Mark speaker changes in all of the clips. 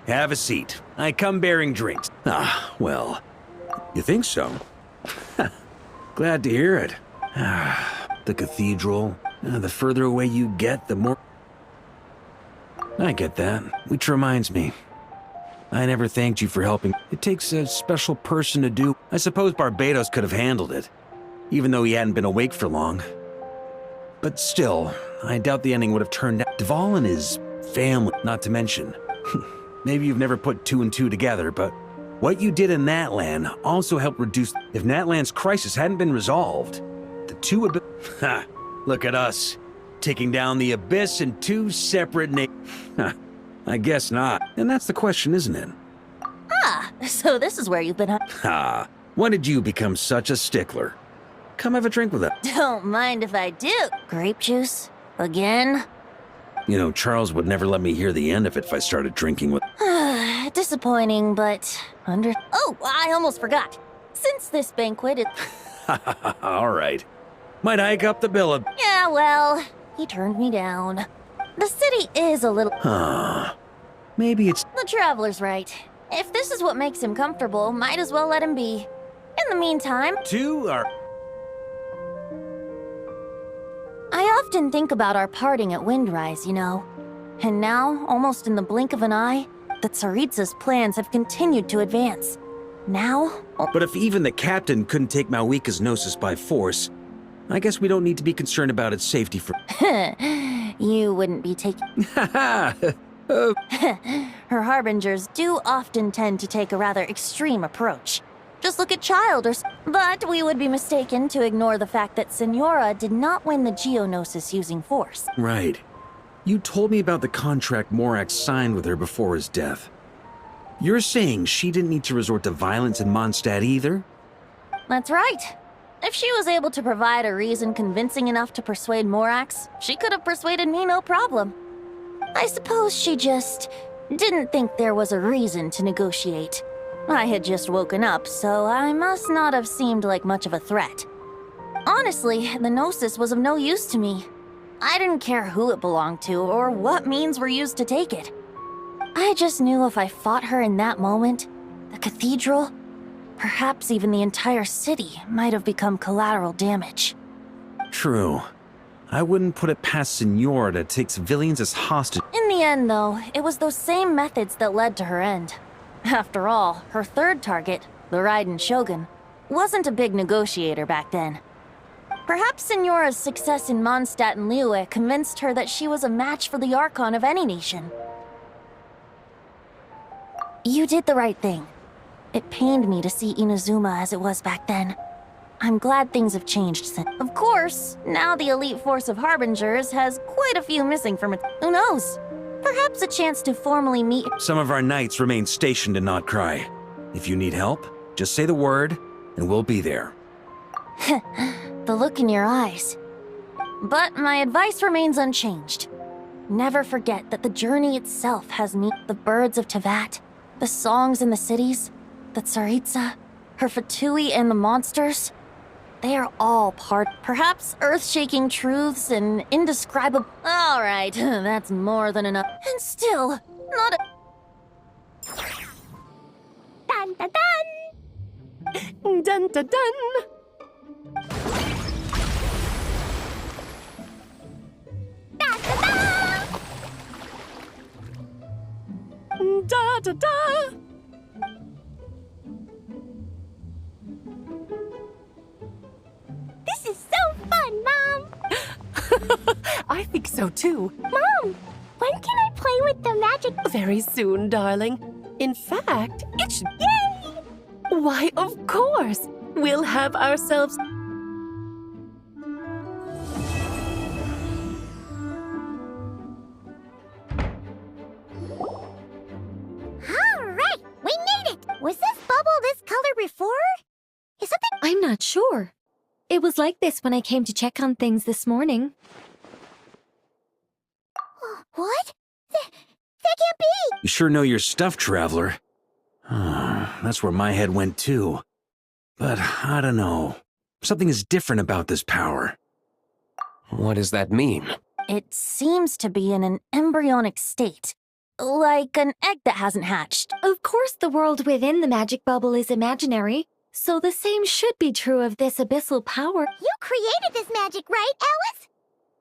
Speaker 1: Have a seat. I come bearing drinks. Ah, well, you think so? Glad to hear it. The cathedral. The further away you get, the more... I get that. Which reminds me. I never thanked you for helping. It takes a special person to do. I suppose Barbados could have handled it, even though he hadn't been awake for long. But still, I doubt the ending would have turned out. Duvall and his family, not to mention. Maybe you've never put two and two together, but what you did in Natlan also helped reduce... If Natlan's crisis hadn't been resolved, the two would be... Ha! Look at us, taking down the Abyss in two separate I guess not. And that's the question, isn't it?
Speaker 2: Ah, so this is where you've been...
Speaker 1: Ha! When did you become such a stickler? Come have a drink with us.
Speaker 2: Don't mind if I do. Grape juice? Again?
Speaker 1: You know, Charles would never let me hear the end of it if I started drinking with...
Speaker 2: Disappointing, but... Oh, I almost forgot. Since this banquet is...
Speaker 1: All right. Might hike up the bill a...
Speaker 2: Yeah, well, he turned me down. The city is a little...
Speaker 1: Maybe it's...
Speaker 2: The traveler's right. If this is what makes him comfortable, might as well let him be. In the meantime...
Speaker 1: Two are...
Speaker 2: I often think about our parting at Windrise, you know. And now, almost in the blink of an eye, the Tsaritsa's plans have continued to advance. Now...
Speaker 1: But if even the captain couldn't take Malwika's Gnosis by force, I guess we don't need to be concerned about its safety for...
Speaker 2: You wouldn't be taking... Her harbingers do often tend to take a rather extreme approach. Just look at Childers. But we would be mistaken to ignore the fact that Senora did not win the Geonosis using force.
Speaker 1: Right. You told me about the contract Morax signed with her before his death. You're saying she didn't need to resort to violence in Mondstadt either?
Speaker 2: That's right. If she was able to provide a reason convincing enough to persuade Morax, she could have persuaded me no problem. I suppose she just didn't think there was a reason to negotiate. I had just woken up, so I must not have seemed like much of a threat. Honestly, the Gnosis was of no use to me. I didn't care who it belonged to or what means were used to take it. I just knew if I fought her in that moment, the cathedral, perhaps even the entire city, might have become collateral damage.
Speaker 1: True. I wouldn't put it past Senora to take civilians as hostage.
Speaker 2: In the end, though, it was those same methods that led to her end. After all, her third target, the Raiden Shogun, wasn't a big negotiator back then. Perhaps Senora's success in Mondstadt and Liyue convinced her that she was a match for the Archon of any nation. You did the right thing. It pained me to see Inazuma as it was back then. I'm glad things have changed since. Of course, now the elite force of Harbingers has quite a few missing from it. Who knows? Perhaps a chance to formally meet...
Speaker 1: Some of our knights remain stationed in Not Cry. If you need help, just say the word, and we'll be there.
Speaker 2: The look in your eyes. But my advice remains unchanged. Never forget that the journey itself has me, the birds of Tevat, the songs in the cities, the Tsaritsa, her Fatui and the monsters. They are all part, perhaps earth-shaking truths and indescribable... All right, that's more than enough. And still, not a...
Speaker 3: Dun dun dun! Dun dun dun! Da da da! Da da da! This is so fun, Mom! I think so too. Mom, when can I play with the magic? Very soon, darling. In fact, it should... Yay! Why, of course! We'll have ourselves...
Speaker 4: Alright, we made it! Was this bubble this color before? Is something...
Speaker 5: I'm not sure. It was like this when I came to check on things this morning.
Speaker 4: What? That can't be!
Speaker 1: You sure know your stuff, Traveler. That's where my head went too. But I don't know. Something is different about this power.
Speaker 6: What does that mean?
Speaker 2: It seems to be in an embryonic state, Like an egg that hasn't hatched.
Speaker 5: Of course, the world within the magic bubble is imaginary, so the same should be true of this abyssal power.
Speaker 4: You created this magic, right, Alice?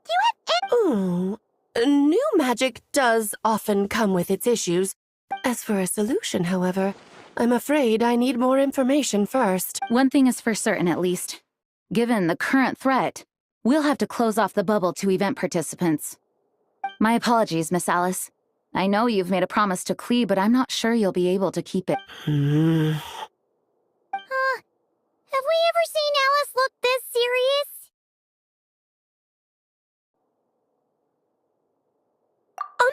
Speaker 4: Do you have
Speaker 3: Ooh, new magic does often come with its issues. As for a solution, however, I'm afraid I need more information first.
Speaker 6: One thing is for certain, at least. Given the current threat, we'll have to close off the bubble to event participants. My apologies, Miss Alice. I know you've made a promise to Klee, but I'm not sure you'll be able to keep it.
Speaker 4: Have we ever seen Alice look this serious?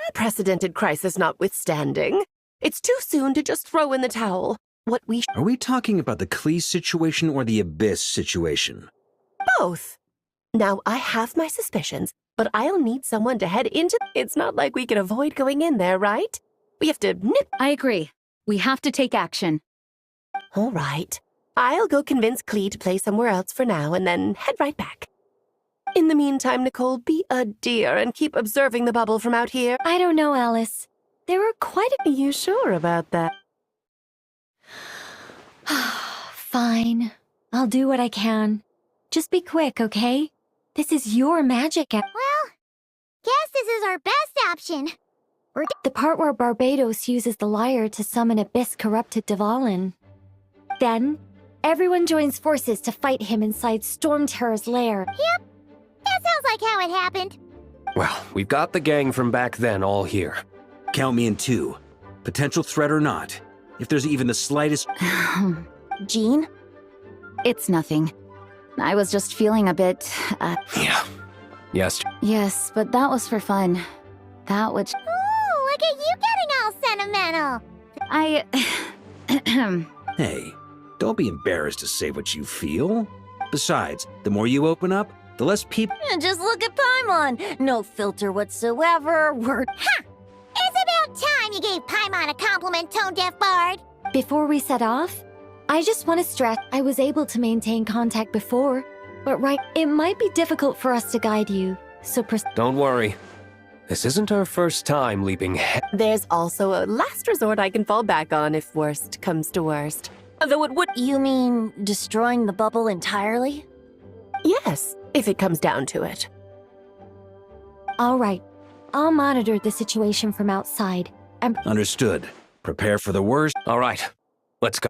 Speaker 3: Unprecedented crisis notwithstanding, it's too soon to just throw in the towel. What we
Speaker 1: Are we talking about the Klee situation or the Abyss situation?
Speaker 3: both. Now, I have my suspicions, but I'll need someone to head into... It's not like we can avoid going in there, right? We have to nip...
Speaker 6: I agree. We have to take action.
Speaker 3: All right. I'll go convince Klee to play somewhere else for now and then head right back. In the meantime, Nicole, be a dear and keep observing the bubble from out here.
Speaker 5: I don't know, Alice. There are quite
Speaker 3: Are you sure about that?
Speaker 5: Fine. I'll do what I can. Just be quick, okay? This is your magic.
Speaker 4: Well, guess this is our best option.
Speaker 5: The part where Barbados uses the lyre to summon abyss-corrupted Dvalin. Then, everyone joins forces to fight him inside Storm Terror's lair.
Speaker 4: Yep, that sounds like how it happened.
Speaker 7: Well, we've got the gang from back then all here.
Speaker 1: Count me in two. Potential threat or not. If there's even the slightest...
Speaker 2: Jean?
Speaker 6: It's nothing. I was just feeling a bit,
Speaker 7: Yeah. Yes.
Speaker 6: Yes, but that was for fun. That would...
Speaker 4: Ooh, look at you getting all sentimental.
Speaker 1: Hey, don't be embarrassed to say what you feel. Besides, the more you open up, the less people...
Speaker 2: Just look at Paimon. No filter whatsoever. We're...
Speaker 4: Ha! It's about time you gave Paimon a compliment, tone-deaf bard.
Speaker 5: Before we set off, I just want to stress I was able to maintain contact before, but it might be difficult for us to guide you, so
Speaker 7: Don't worry. This isn't our first time leaping
Speaker 3: There's also a last resort I can fall back on if worst comes to worst. Though it would...
Speaker 2: You mean destroying the bubble entirely?
Speaker 3: Yes, if it comes down to it.
Speaker 5: All right. I'll monitor the situation from outside. And
Speaker 1: Understood. Prepare for the worst.
Speaker 7: All right, let's go.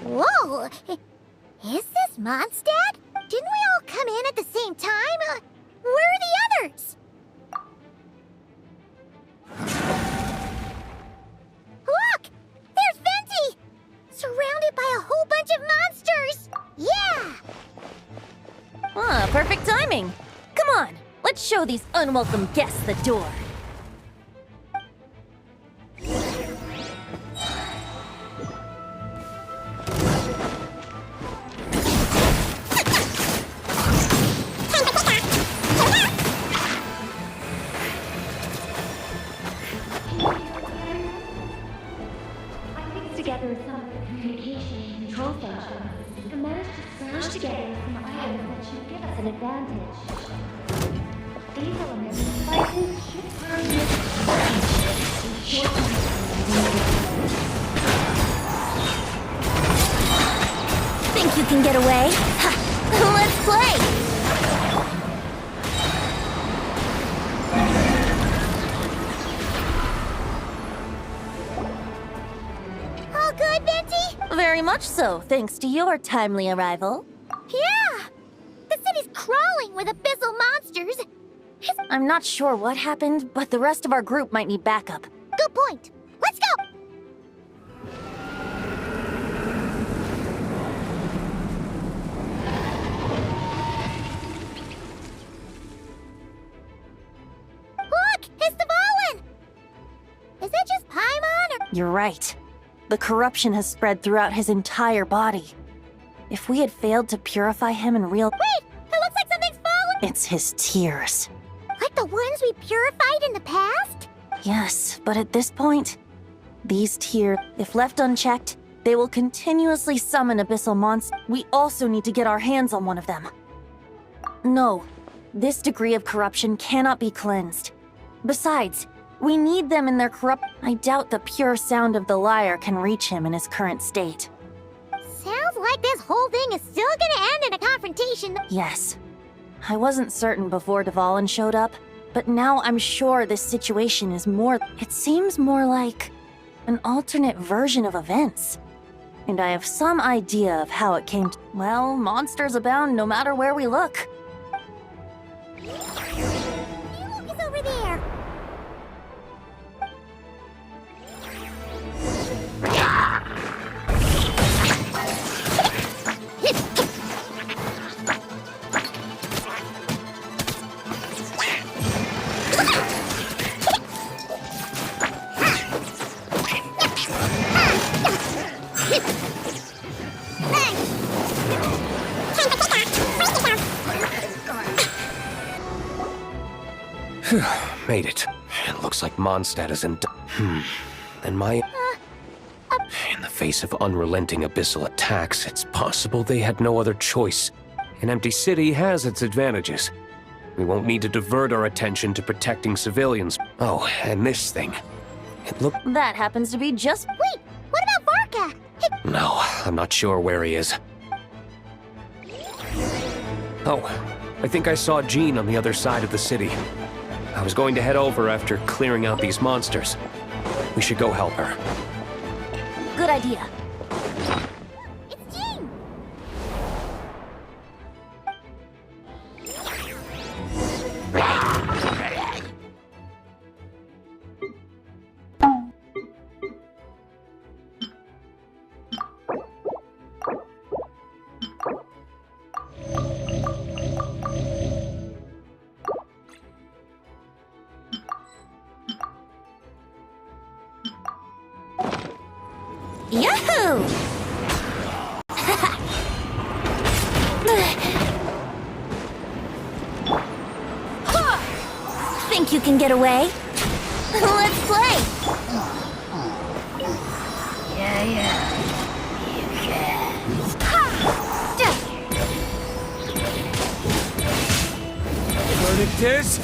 Speaker 4: Whoa! Is this Mondstadt? Didn't we all come in at the same time? Where are the others? Look! There's Venti! Surrounded by a whole bunch of monsters! Yeah!
Speaker 2: Perfect timing. Come on, let's show these unwelcome guests the door.
Speaker 5: together some communication and control functions and managed to smash together some items that should give us an advantage. These elements devices should turn this
Speaker 2: Think you can get away? Ha! Let's play!
Speaker 4: All good, Venti?
Speaker 2: Very much so, thanks to your timely arrival.
Speaker 4: Yeah! The city's crawling with abyssal monsters.
Speaker 2: I'm not sure what happened, but the rest of our group might need backup.
Speaker 4: Good point. Let's go! Look! It's the Volin! Is that just Paimon or...
Speaker 2: You're right. The corruption has spread throughout his entire body. If we had failed to purify him in real...
Speaker 4: Wait! It looks like something's fallen!
Speaker 2: It's his tears.
Speaker 4: Like the ones we purified in the past?
Speaker 2: Yes, but at this point, these tiers, if left unchecked, they will continuously summon abyssal monsters. We also need to get our hands on one of them. No, this degree of corruption cannot be cleansed. Besides, we need them in their corrupt... I doubt the pure sound of the lyre can reach him in his current state.
Speaker 4: Sounds like this whole thing is still gonna end in a confrontation.
Speaker 2: Yes. I wasn't certain before Dvalin showed up, but now I'm sure this situation is more... It seems more like an alternate version of events. And I have some idea of how it came to... Well, monsters abound no matter where we look.
Speaker 4: Look, over there.
Speaker 7: Made it. It looks like Mondstadt is in... And my... In the face of unrelenting abyssal attacks, it's possible they had no other choice. An empty city has its advantages. We won't need to divert our attention to protecting civilians. Oh, and this thing. It looked...
Speaker 2: That happens to be just...
Speaker 4: Wait, what about Varka?
Speaker 7: No, I'm not sure where he is. Oh, I think I saw Jean on the other side of the city. I was going to head over after clearing out these monsters. We should go help her.
Speaker 2: Good idea.
Speaker 4: It's Jean!
Speaker 2: Yahoo! Think you can get away? Let's play! Yeah. You can.
Speaker 1: Verdict is...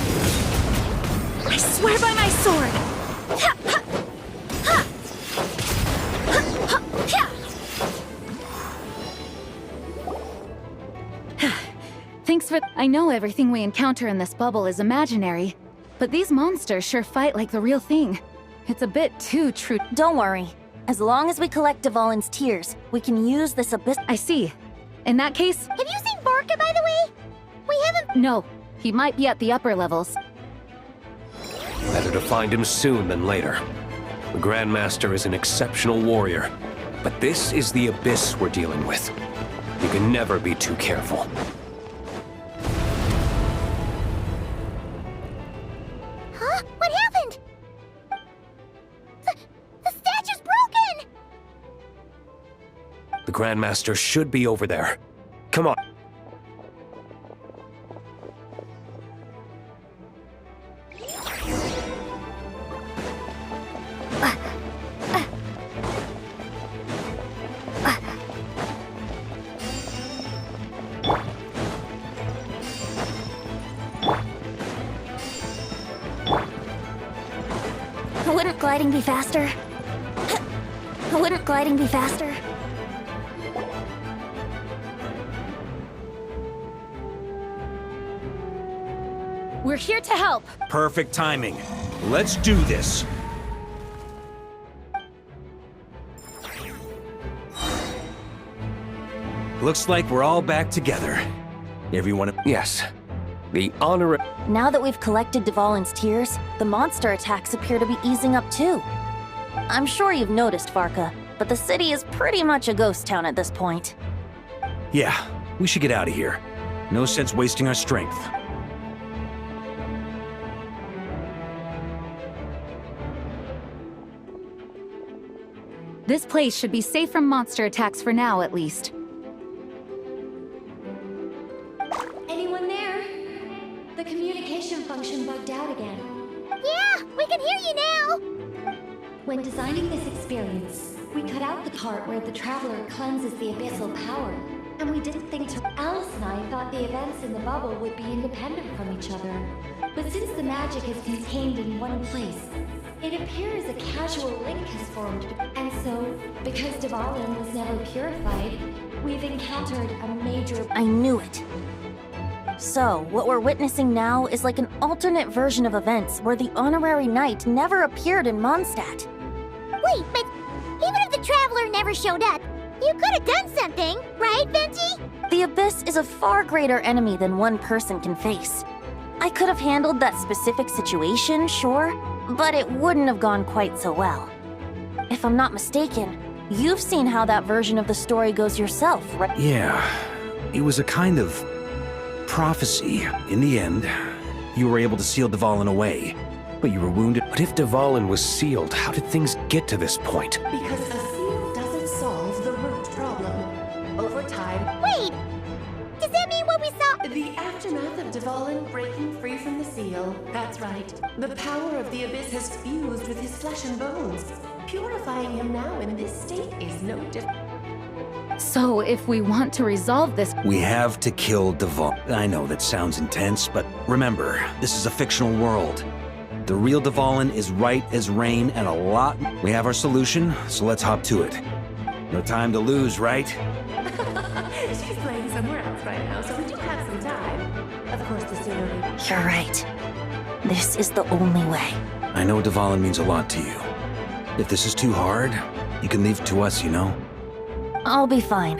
Speaker 3: I swear by my sword!
Speaker 6: Thanks for... I know everything we encounter in this bubble is imaginary, but these monsters sure fight like the real thing. It's a bit too true.
Speaker 2: Don't worry. As long as we collect Dvalin's tears, we can use this abyss...
Speaker 6: I see. In that case...
Speaker 4: Have you seen Varka, by the way? We haven't...
Speaker 6: No. He might be at the upper levels.
Speaker 7: Better to find him soon than later. The Grandmaster is an exceptional warrior, but this is the abyss we're dealing with. You can never be too careful.
Speaker 4: Huh? What happened? The statue's broken!
Speaker 7: The Grandmaster should be over there. Come on.
Speaker 2: Wouldn't gliding be faster? Wouldn't gliding be faster?
Speaker 3: We're here to help.
Speaker 1: Perfect timing. Let's do this. Looks like we're all back together. Everyone...
Speaker 7: Yes. The honor...
Speaker 2: Now that we've collected Dvalin's tears, the monster attacks appear to be easing up too. I'm sure you've noticed, Varka, but the city is pretty much a ghost town at this point.
Speaker 1: Yeah, we should get out of here. No sense wasting our strength.
Speaker 6: This place should be safe from monster attacks for now, at least.
Speaker 5: Anyone there? The communication function bugged out again.
Speaker 4: Yeah, we can hear you now!
Speaker 5: When designing this experience, we cut out the part where the traveler cleanses the abyssal power, and we didn't think to. Alice and I thought the events in the bubble would be independent from each other. But since the magic is contained in one place, it appears a casual link has formed. And so, because Dvalin was never purified, we've encountered a major.
Speaker 2: I knew it. So, what we're witnessing now is like an alternate version of events where the honorary knight never appeared in Mondstadt.
Speaker 4: Wait, but even if the Traveler never showed up, you could have done something, right, Venti?
Speaker 2: The Abyss is a far greater enemy than one person can face. I could have handled that specific situation, sure, but it wouldn't have gone quite so well. If I'm not mistaken, you've seen how that version of the story goes yourself, right?
Speaker 1: Yeah, it was a kind of prophecy. In the end, you were able to seal Dvalin away, but you were wounded.
Speaker 7: But if Dvalin was sealed, how did things get to this point?
Speaker 3: Because a seal doesn't solve the root problem. Over time,
Speaker 4: Wait! Does that mean what we saw?
Speaker 3: the aftermath of Dvalin breaking free from the seal. That's right. The power of the Abyss has fused with his flesh and bones. Purifying him now in this state is no different.
Speaker 6: So, if we want to resolve this,
Speaker 1: We have to kill Dvalin. I know that sounds intense, but remember, this is a fictional world. The real Dvalin is right as rain and a lot. We have our solution, so let's hop to it. No time to lose, right?
Speaker 3: She's playing somewhere else right now, so we do have some time. Of course, the sooner we...
Speaker 2: You're right. This is the only way.
Speaker 1: I know Dvalin means a lot to you. If this is too hard, you can leave it to us, you know?
Speaker 2: I'll be fine.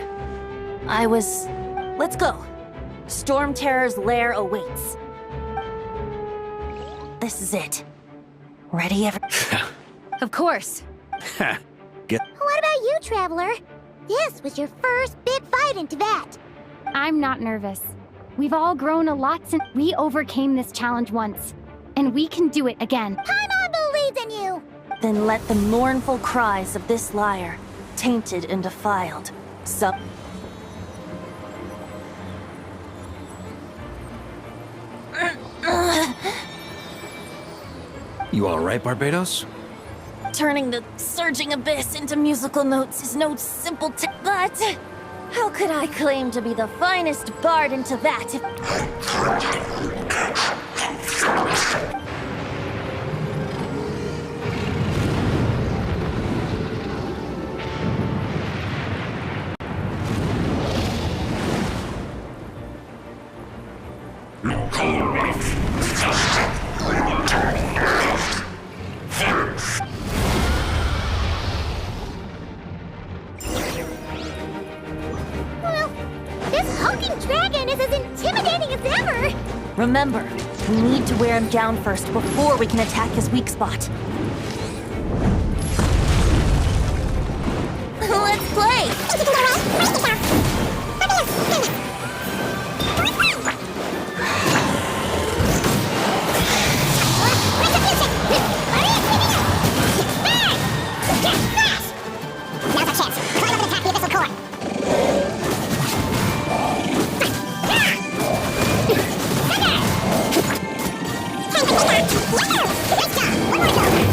Speaker 2: Let's go. Storm Terror's lair awaits. This is it. Ready,
Speaker 6: of course.
Speaker 4: What about you, Traveler? This was your first big fight in Tibet.
Speaker 8: I'm not nervous. We've all grown a lot since we overcame this challenge once. And we can do it again.
Speaker 4: Paimon believes in you!
Speaker 2: Then let the mournful cries of this lyre, tainted and defiled,
Speaker 1: You all right, Barbados?
Speaker 2: Turning the surging abyss into musical notes is no simple but how could I claim to be the finest bard in Tibet if...
Speaker 4: Well, this hulking dragon is as intimidating as ever!
Speaker 2: Remember, we need to wear him down first before we can attack his weak spot. Let's play!
Speaker 4: Now's our chance. Climb up and attack the abyssal core. Nice job! One more to go.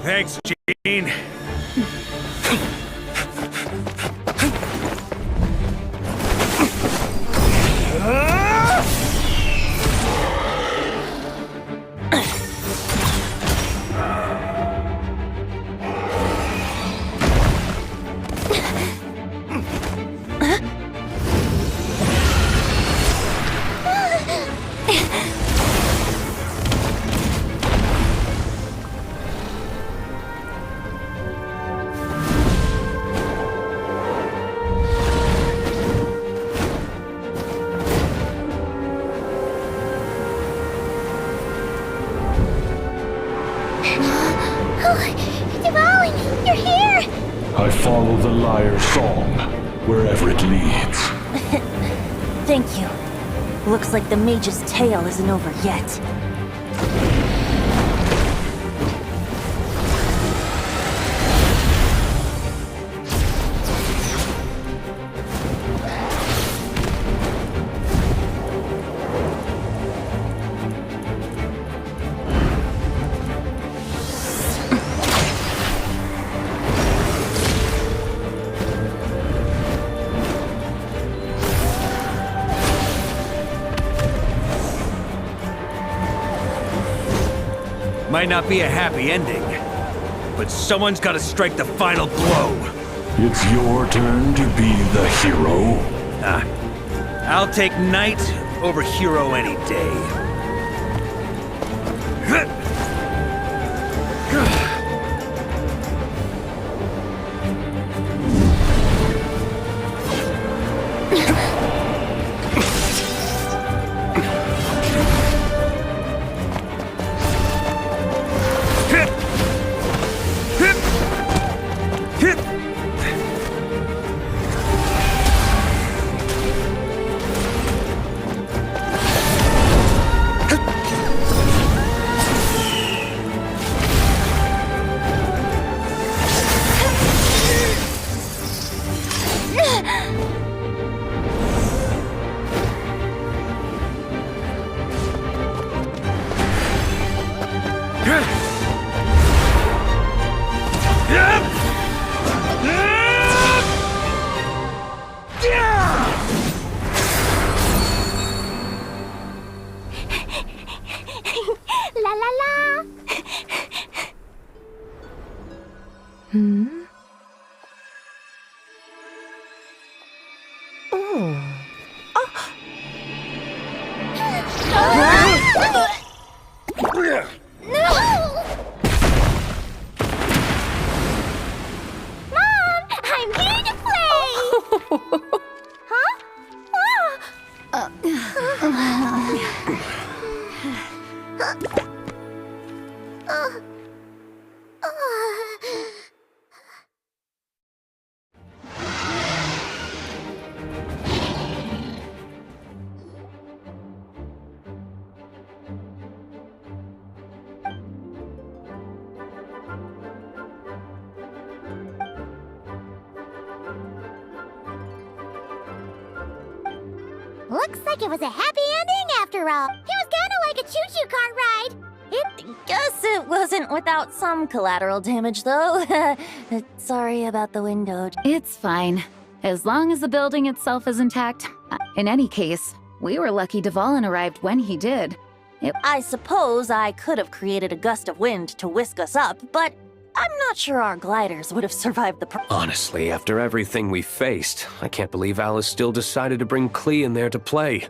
Speaker 1: Thanks, Gene.
Speaker 4: Darling, you're here!
Speaker 9: I follow the lyre's song, wherever it leads.
Speaker 2: Thank you. Looks like the mage's tale isn't over yet.
Speaker 1: Might not be a happy ending, but someone's gotta strike the final blow.
Speaker 9: It's your turn to be the hero.
Speaker 1: I'll take knight over hero any day.
Speaker 4: La la la! Mom, I'm here to play! Looks like it was a happy ending after all. It was kinda like a choo-choo cart ride.
Speaker 2: Guess it wasn't without some collateral damage, though. Sorry about the window.
Speaker 6: It's fine. As long as the building itself is intact. In any case, we were lucky Dvalin arrived when he did.
Speaker 2: I suppose I could have created a gust of wind to whisk us up, but I'm not sure our gliders would have survived the
Speaker 7: Honestly, after everything we faced, I can't believe Alice still decided to bring Klee in there to play.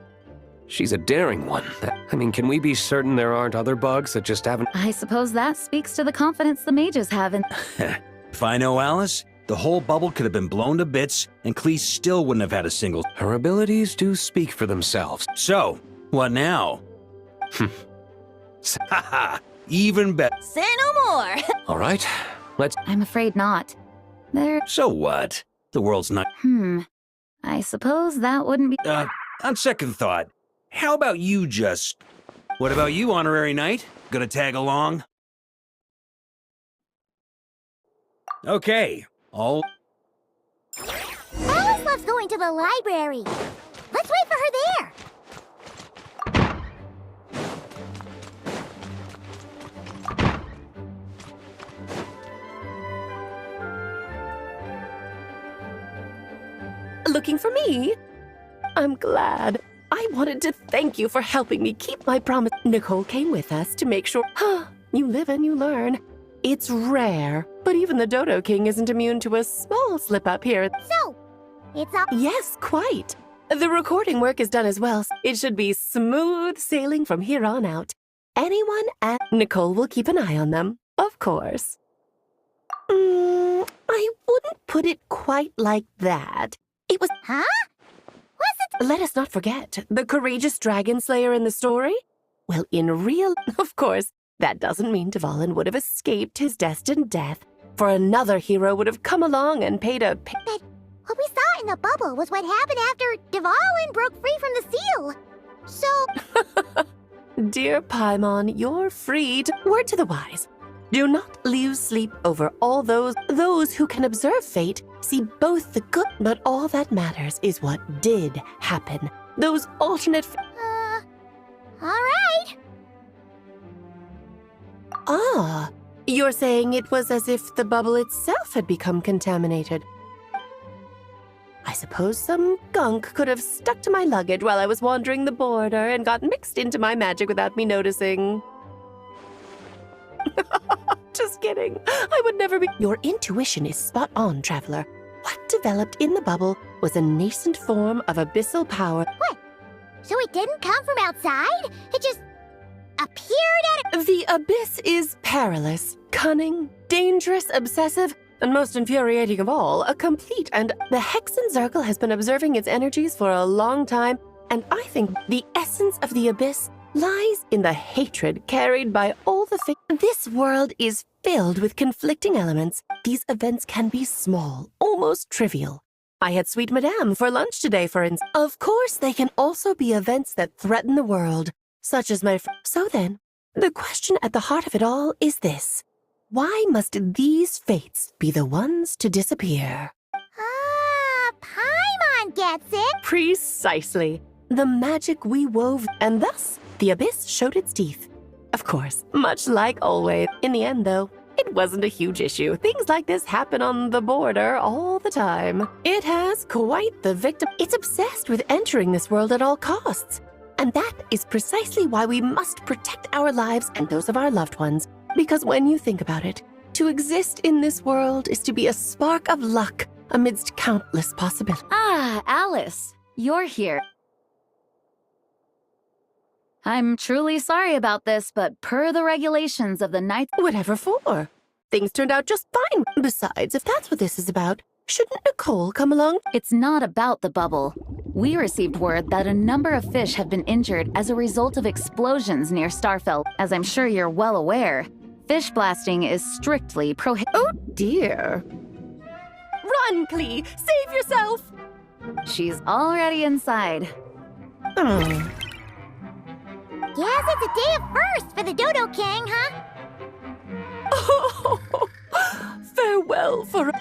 Speaker 7: She's a daring one. I mean, can we be certain there aren't other bugs that just haven't...
Speaker 6: I suppose that speaks to the confidence the mages have in...
Speaker 1: If I know Alice, the whole bubble could have been blown to bits, and Klee still wouldn't have had a single...
Speaker 7: Her abilities do speak for themselves.
Speaker 1: So, what now? Haha, even better.
Speaker 2: Say no more!
Speaker 7: All right, let's...
Speaker 6: I'm afraid not.
Speaker 1: So what? The world's not...
Speaker 6: I suppose that wouldn't be...
Speaker 1: On second thought, how about you just... What about you, Honorary Knight? Gonna tag along? Okay, all...
Speaker 4: Alice loves going to the library. Let's wait for her there.
Speaker 3: Looking for me? I'm glad. I wanted to thank you for helping me keep my promise. Nicole came with us to make sure... You live and you learn. It's rare, but even the Dodo King isn't immune to a small slip-up here.
Speaker 4: So, it's up.
Speaker 3: Yes, quite. The recording work is done as well. It should be smooth sailing from here on out. Anyone at Nicole will keep an eye on them, of course. I wouldn't put it quite like that. It was...
Speaker 4: Huh? Was it?
Speaker 3: Let us not forget, the courageous dragon slayer in the story? Well, in real... Of course, That doesn't mean Dvalin would have escaped his destined death, for another hero would have come along and paid a...
Speaker 4: But what we saw in the bubble was what happened after Dvalin broke free from the seal. So...
Speaker 3: Dear Paimon, you're free to... Word to the wise. Do not lose sleep over all those who can observe fate, see both the good, but all that matters is what did happen. Those alternate...
Speaker 4: alright.
Speaker 3: Ah, you're saying it was as if the bubble itself had become contaminated. I suppose some gunk could have stuck to my luggage while I was wandering the border and got mixed into my magic without me noticing. Just kidding. I would never be... Your intuition is spot on, Traveler. What developed in the bubble was a nascent form of abyssal power.
Speaker 4: What? So it didn't come from outside? It just appeared at...
Speaker 3: The abyss is perilous, cunning, dangerous, obsessive, and most infuriating of all, a complete and... The Hexen Circle has been observing its energies for a long time, and I think the essence of the abyss lies in the hatred carried by all the This world is filled with conflicting elements. These events can be small, almost trivial. I had Sweet Madame for lunch today, for instance. Of course, they can also be events that threaten the world, such as my So then, the question at the heart of it all is this. Why must these fates be the ones to disappear?
Speaker 4: Ah, Paimon gets it.
Speaker 3: Precisely. The magic we wove, and thus, the abyss showed its teeth. Of course, much like always. In the end, though, it wasn't a huge issue. Things like this happen on the border all the time. It has quite the victim. It's obsessed with entering this world at all costs. And that is precisely why we must protect our lives and those of our loved ones. Because when you think about it, to exist in this world is to be a spark of luck amidst countless possibilities.
Speaker 6: Ah, Alice, you're here. I'm truly sorry about this, but per the regulations of the Knights...
Speaker 3: Whatever for. Things turned out just fine. Besides, if that's what this is about, shouldn't Nicole come along?
Speaker 6: It's not about the bubble. We received word that a number of fish have been injured as a result of explosions near Starfell. As I'm sure you're well aware, fish blasting is strictly prohibited.
Speaker 3: Oh dear. Run, Klee! Save yourself!
Speaker 6: She's already inside.
Speaker 3: Oh.
Speaker 4: Guess it's a day of first for the Dodo King, huh?
Speaker 3: Oh, farewell for...